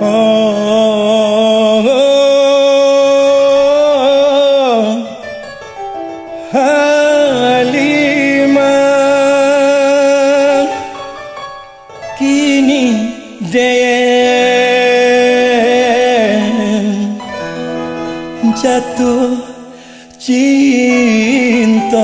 Oh, Halimah kini Deyen jatuh cinta.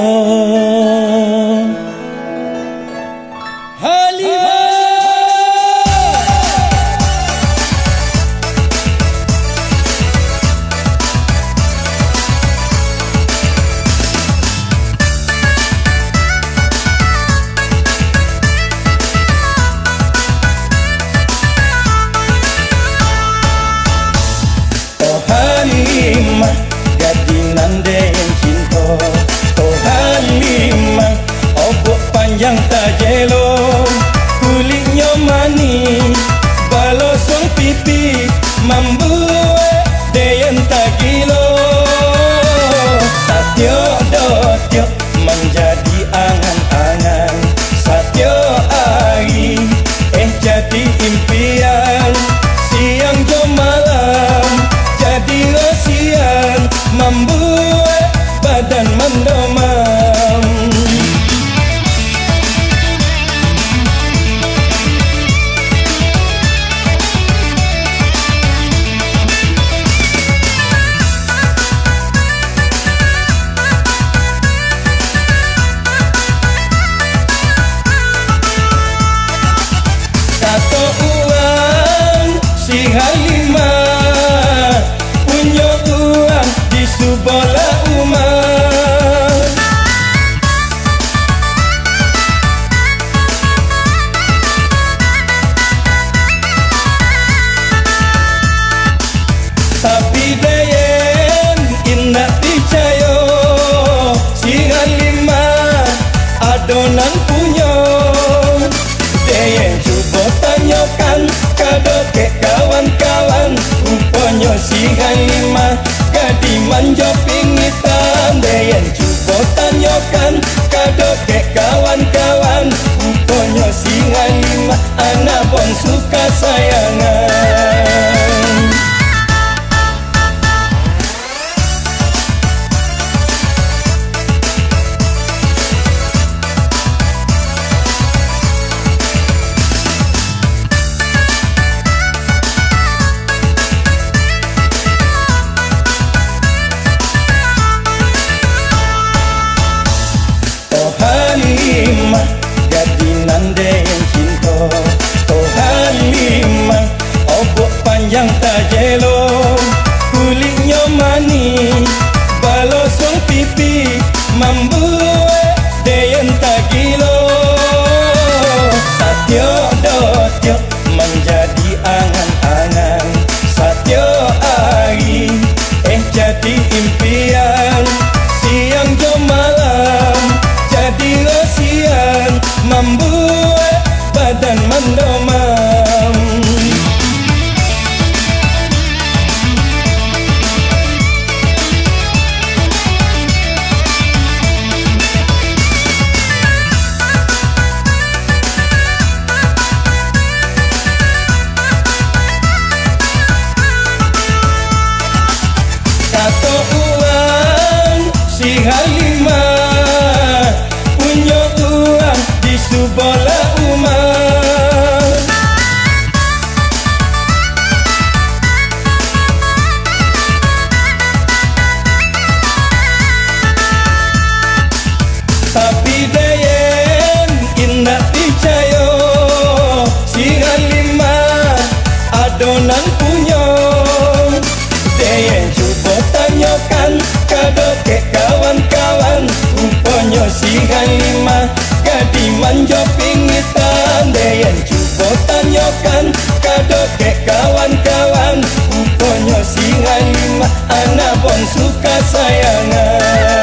Halimah gadinan Deyen cinta. Oh Halimah obok panjang tajelo, kulitnya manis balosong pipi, membuat Deyen tak gilo. Satyo dotyo menjadi angan-angan, satyo hari jadi impian. Siang jo malam jadi rosian, membuat badan mendomam. Tato uang si Halimah punya uang di subola umar. Tapi Deyen indah percaya si Halimah adonan punya. Deyen coba tanyakan kado ke kawan-kawan, rupanya si Halimah gadi manja pingitan. Deyen coba tanyakan kado ke kawan-kawan, rupanya si Halimah anak pun suka sayangan. Halimah gadinan Deyen cinta. Oh Halimah obok panjang tajelo, kulitnya manis balosong pipi, membuat Deyen tak gilo. Satyo dotyo menjadi angan-angan, satyo hari jadi impian. Siang jo malam jadi rosian, membuat badan mendomam. Tato uang si Halimah punya uang di subola umar. Tapi Deyen indah percaya si Halimah adonan punya. Deyen coba tanyakan kado ke kawan-kawan, rupanya si Halimah gadi manja pingitan. Deyen coba tanyakan kado ke kawan-kawan, rupanya si Halimah anak pun suka sayangan.